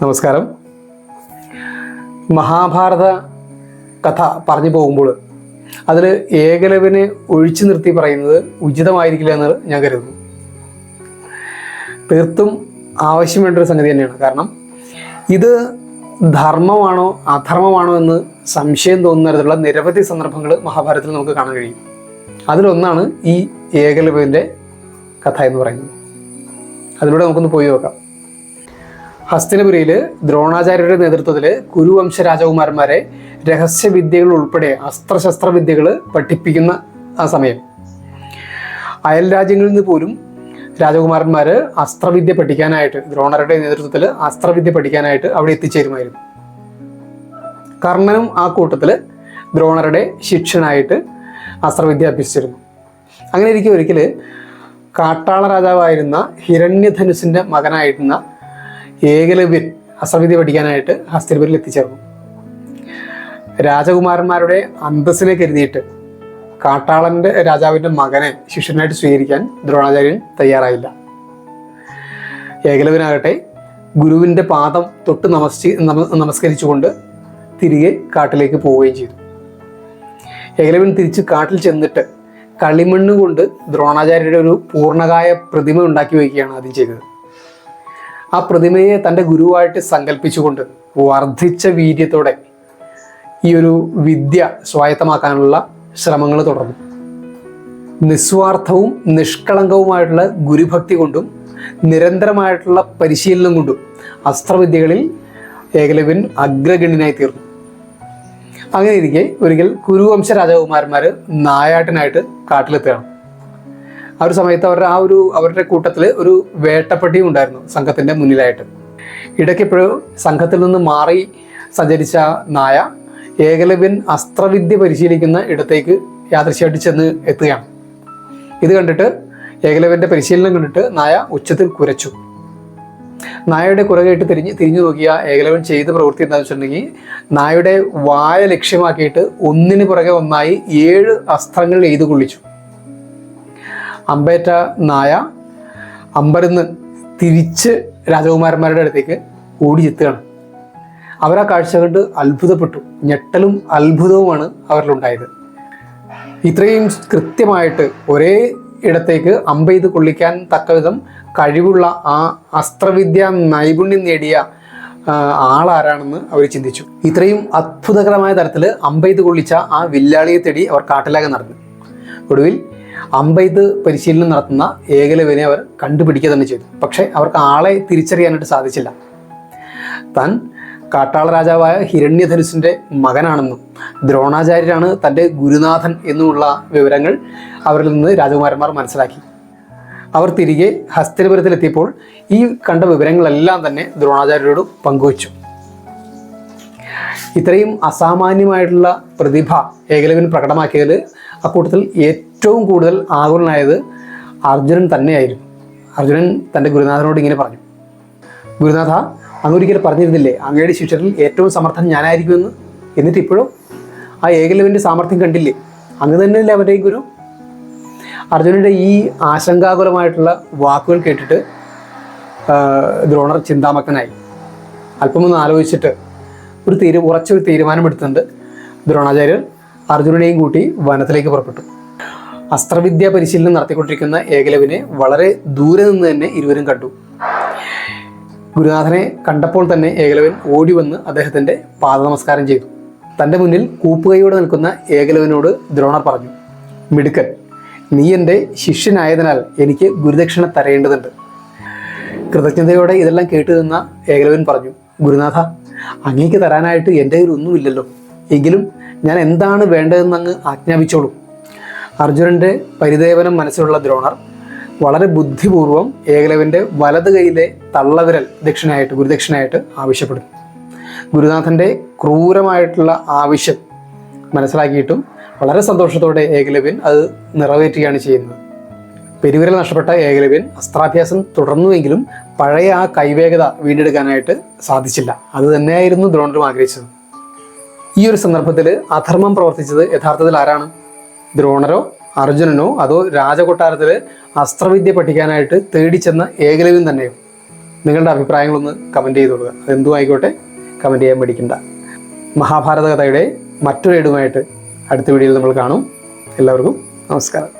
നമസ്കാരം. മഹാഭാരത കഥ പറഞ്ഞു പോകുമ്പോൾ അതിൽ ഏകലവ്യനെ ഒഴിച്ചു നിർത്തി പറയുന്നത് ഉചിതമായിരിക്കില്ല എന്ന് ഞാൻ കരുതുന്നു. തീർത്തും ആവശ്യം വേണ്ട ഒരു സംഗതി തന്നെയാണ്. കാരണം ഇത് ധർമ്മമാണോ അധർമ്മമാണോ എന്ന് സംശയം തോന്നുന്ന തരത്തിലുള്ള നിരവധി സന്ദർഭങ്ങൾ മഹാഭാരതത്തിൽ നമുക്ക് കാണാൻ കഴിയും. അതിലൊന്നാണ് ഈ ഏകലവ്യൻ്റെ കഥ എന്ന് പറയുന്നത്. അതിലൂടെ നമുക്കൊന്ന് പോയി നോക്കാം. ഹസ്തിനപുരിയിൽ ദ്രോണാചാര്യരുടെ നേതൃത്വത്തിൽ കുരുവംശ രാജകുമാരന്മാരെ രഹസ്യവിദ്യകൾ ഉൾപ്പെടെ അസ്ത്രശസ്ത്ര വിദ്യകൾ പഠിപ്പിക്കുന്ന ആ സമയം അയൽ രാജ്യങ്ങളിൽ നിന്ന് പോലും രാജകുമാരന്മാർ അസ്ത്രവിദ്യ പഠിക്കാനായിട്ട് ദ്രോണരുടെ നേതൃത്വത്തിൽ അസ്ത്രവിദ്യ പഠിക്കാനായിട്ട് അവിടെ എത്തിച്ചേരുമായിരുന്നു. കർണനും ആ കൂട്ടത്തിൽ ദ്രോണരുടെ ശിഷ്യനായിട്ട് അസ്ത്രവിദ്യ അഭ്യസിച്ചിരുന്നു. അങ്ങനെ ഇരിക്കും ഒരിക്കൽ കാട്ടാള രാജാവായിരുന്ന ഹിരണ്യധനുസിൻ്റെ മകനായിരുന്ന ഏകലവ്യൻ അസ്ത്രവിദ്യ പഠിക്കാനായിട്ട് ഹസ്തിനപുരിയിൽ എത്തിച്ചേർന്നു. രാജകുമാരന്മാരുടെ അന്തസ്സിനെ കരുതിയിട്ട് കാട്ടാളൻ്റെ രാജാവിൻ്റെ മകനെ ശിഷ്യനായിട്ട് സ്വീകരിക്കാൻ ദ്രോണാചാര്യൻ തയ്യാറായില്ല. ഏകലവ്യനാകട്ടെ ഗുരുവിൻ്റെ പാദം തൊട്ട് നമസ്കരിച്ചുകൊണ്ട് തിരികെ കാട്ടിലേക്ക് പോവുകയും ചെയ്തു. ഏകലവ്യൻ തിരിച്ച് കാട്ടിൽ ചെന്നിട്ട് കളിമണ്ണ് കൊണ്ട് ദ്രോണാചാര്യരുടെ ഒരു പൂർണ്ണകായ പ്രതിമ ഉണ്ടാക്കി വയ്ക്കുകയാണ് ആദ്യം ചെയ്തത്. ആ പ്രതിമയെ തൻ്റെ ഗുരുവായിട്ട് സങ്കല്പിച്ചുകൊണ്ട് വർദ്ധിച്ച വീര്യത്തോടെ ഈ ഒരു വിദ്യ സ്വായത്തമാക്കാനുള്ള ശ്രമങ്ങൾ തുടർന്നു. നിസ്വാർത്ഥവും നിഷ്കളങ്കവുമായിട്ടുള്ള ഗുരുഭക്തി കൊണ്ടും നിരന്തരമായിട്ടുള്ള പരിശീലനം കൊണ്ടും അസ്ത്രവിദ്യകളിൽ ഏകലവ്യൻ അഗ്രഗണ്യനായി തീർന്നു. അങ്ങനെ ഇരിക്കെ ഒരിക്കൽ കുരുവംശ രാജകുമാരന്മാർ നായാട്ടിനായിട്ട് കാട്ടിലെത്തുകയാണ്. ആ ഒരു സമയത്ത് അവരുടെ കൂട്ടത്തിൽ ഒരു വേട്ടപ്പട്ടിയും ഉണ്ടായിരുന്നു സംഘത്തിൻ്റെ മുന്നിലായിട്ട്. ഇടയ്ക്കെപ്പോഴും സംഘത്തിൽ നിന്ന് മാറി സഞ്ചരിച്ച നായ ഏകലവ്യൻ അസ്ത്രവിദ്യ പരിശീലിക്കുന്ന ഇടത്തേക്ക് യാദൃശ്യമായിട്ട് ചെന്ന് എത്തുകയാണ്. ഇത് കണ്ടിട്ട് ഏകലവ്യൻ്റെ പരിശീലനം കണ്ടിട്ട് നായ ഉച്ചത്തിൽ കുരച്ചു. നായയുടെ കുര കേട്ട് തിരിഞ്ഞു നോക്കിയ ഏകലവ്യൻ ചെയ്ത പ്രവൃത്തി എന്താണെന്ന് വെച്ചിട്ടുണ്ടെങ്കിൽ നായയുടെ വായ ലക്ഷ്യമാക്കിയിട്ട് ഒന്നിന് പുറകെ ഒന്നായി 7 അസ്ത്രങ്ങൾ എയ്തു കൊള്ളിച്ചു. അമ്പേറ്റ നായ അമ്പരന്ന് തിരിച്ച് രാജകുമാരന്മാരുടെ അടുത്തേക്ക് ഓടിയെത്തുകയാണ്. അവരാ കാഴ്ച കണ്ട് അത്ഭുതപ്പെട്ടു. ഞെട്ടലും അത്ഭുതവുമാണ് അവരിലുണ്ടായത്. ഇത്രയും കൃത്യമായിട്ട് ഒരേ ഇടത്തേക്ക് അമ്പെയ്ത് കൊള്ളിക്കാൻ തക്കവിധം കഴിവുള്ള ആ അസ്ത്രവിദ്യ നൈപുണ്യം നേടിയ ആളാരാണെന്ന് അവർ ചിന്തിച്ചു. ഇത്രയും അത്ഭുതകരമായ തരത്തിൽ അമ്പെയ്ത് കൊള്ളിച്ച ആ വില്ലാളിയെ തേടി അവർ കാട്ടിലാകെ നടന്നു. ഒടുവിൽ അമ്പെയ്ത് പരിശീലനം നടത്തുന്ന ഏകലവ്യനെ അവർ കണ്ടുപിടിക്കുക തന്നെ ചെയ്തു. പക്ഷേ അവർക്ക് ആളെ തിരിച്ചറിയാനായിട്ട് സാധിച്ചില്ല. താൻ കാട്ടാള രാജാവായ ഹിരണ്യധനുസിൻ്റെ മകനാണെന്നും ദ്രോണാചാര്യരാണ് തൻ്റെ ഗുരുനാഥൻ എന്നുമുള്ള വിവരങ്ങൾ അവരിൽ നിന്ന് രാജകുമാരന്മാർ മനസ്സിലാക്കി. അവർ തിരികെ ഹസ്തിനപുരത്തിലെത്തിയപ്പോൾ ഈ കണ്ട വിവരങ്ങളെല്ലാം തന്നെ ദ്രോണാചാര്യരോട് പങ്കുവച്ചു. ഇത്രയും അസാമാന്യമായിട്ടുള്ള പ്രതിഭ ഏകലവ്യൻ പ്രകടമാക്കിയതിൽ അക്കൂട്ടത്തിൽ ഏറ്റവും കൂടുതൽ ആകുലനായത് അർജുനൻ തന്നെയായിരുന്നു. അർജുനൻ തൻ്റെ ഗുരുനാഥനോട് ഇങ്ങനെ പറഞ്ഞു: ഗുരുനാഥ, അങ്ങൊരിക്കൽ പറഞ്ഞിരുന്നില്ലേ അങ്ങയുടെ ശിഷ്യരിൽ ഏറ്റവും സമർത്ഥൻ ഞാനായിരിക്കുമെന്ന്? എന്നിട്ട് ഇപ്പോഴും ആ ഏകലവ്യൻ്റെ സാമർഥ്യം കണ്ടില്ലേ? അങ്ങ് തന്നെയല്ലേ അവരുടെയും ഗുരു? അർജുനൻ്റെ ഈ ആശങ്കാകുലമായിട്ടുള്ള വാക്കുകൾ കേട്ടിട്ട് ദ്രോണർ ചിന്താമഗ്നനായി. അല്പമൊന്ന് ആലോചിച്ചിട്ട് ഉറച്ചൊരു തീരുമാനമെടുത്തുകൊണ്ട് ദ്രോണാചാര്യർ അർജുനനെയും കൂട്ടി വനത്തിലേക്ക് പുറപ്പെട്ടു. അസ്ത്രവിദ്യ പരിശീലനം നടത്തിക്കൊണ്ടിരിക്കുന്ന ഏകലവ്യനെ വളരെ ദൂരെ നിന്ന് തന്നെ ഇരുവരും കണ്ടു. ഗുരുനാഥനെ കണ്ടപ്പോൾ തന്നെ ഏകലവ്യൻ ഓടി വന്ന് അദ്ദേഹത്തിൻ്റെ പാദനമസ്കാരം ചെയ്തു. തൻ്റെ മുന്നിൽ കൂപ്പുകൈയോടെ നിൽക്കുന്ന ഏകലവ്യനോട് ദ്രോണർ പറഞ്ഞു: മിടുക്കൻ, നീ എൻ്റെ ശിഷ്യനായതിനാൽ എനിക്ക് ഗുരുദക്ഷിണ തരേണ്ടതുണ്ട്. കൃതജ്ഞതയോടെ ഇതെല്ലാം കേട്ടു നിന്ന ഏകലവ്യൻ പറഞ്ഞു: ഗുരുനാഥ, അങ്ങേക്ക് തരാനായിട്ട് എൻ്റെ കയ്യിൽ ഒന്നുമില്ലല്ലോ. എങ്കിലും ഞാൻ എന്താണ് വേണ്ടതെന്ന് അങ്ങ് ആജ്ഞാപിച്ചോളൂ. അർജുനൻ്റെ പരിദേവനം മനസ്സിലുള്ള ദ്രോണർ വളരെ ബുദ്ധിപൂർവം ഏകലവ്യൻ്റെ വലത് കൈയിലെ തള്ളവിരൽ ഗുരുദക്ഷിണയായിട്ട് ആവശ്യപ്പെടുന്നു. ഗുരുനാഥൻ്റെ ക്രൂരമായിട്ടുള്ള ആവശ്യം മനസ്സിലാക്കിയിട്ടും വളരെ സന്തോഷത്തോടെ ഏകലവ്യൻ അത് നിറവേറ്റുകയാണ് ചെയ്യുന്നത്. പെരുവിരൽ നഷ്ടപ്പെട്ട ഏകലവ്യൻ അസ്ത്രാഭ്യാസം തുടർന്നുവെങ്കിലും പഴയ ആ കൈവേഗത വീണ്ടെടുക്കാനായിട്ട് സാധിച്ചില്ല. അത് തന്നെയായിരുന്നു ദ്രോണരും ആഗ്രഹിച്ചത്. ഈ ഒരു സന്ദർഭത്തിൽ അധർമ്മം പ്രവർത്തിച്ചത് യഥാർത്ഥത്തിൽ ആരാണ്? ദ്രോണരോ അർജുനനോ അതോ രാജകൊട്ടാരത്തിൽ അസ്ത്രവിദ്യ പഠിക്കാനായിട്ട് തേടിച്ചെന്ന ഏകലവ്യൻ തന്നെയോ? നിങ്ങളുടെ അഭിപ്രായങ്ങളൊന്ന് കമൻറ്റ് ചെയ്ത് കൊടുക്കുക. അതെന്തും ആയിക്കോട്ടെ, കമൻറ്റ് ചെയ്യാൻ പഠിക്കണ്ട. മഹാഭാരത കഥയുടെ മറ്റൊരു ഏടുമായിട്ട് അടുത്ത വീഡിയോയിൽ നമ്മൾ കാണും. എല്ലാവർക്കും നമസ്കാരം.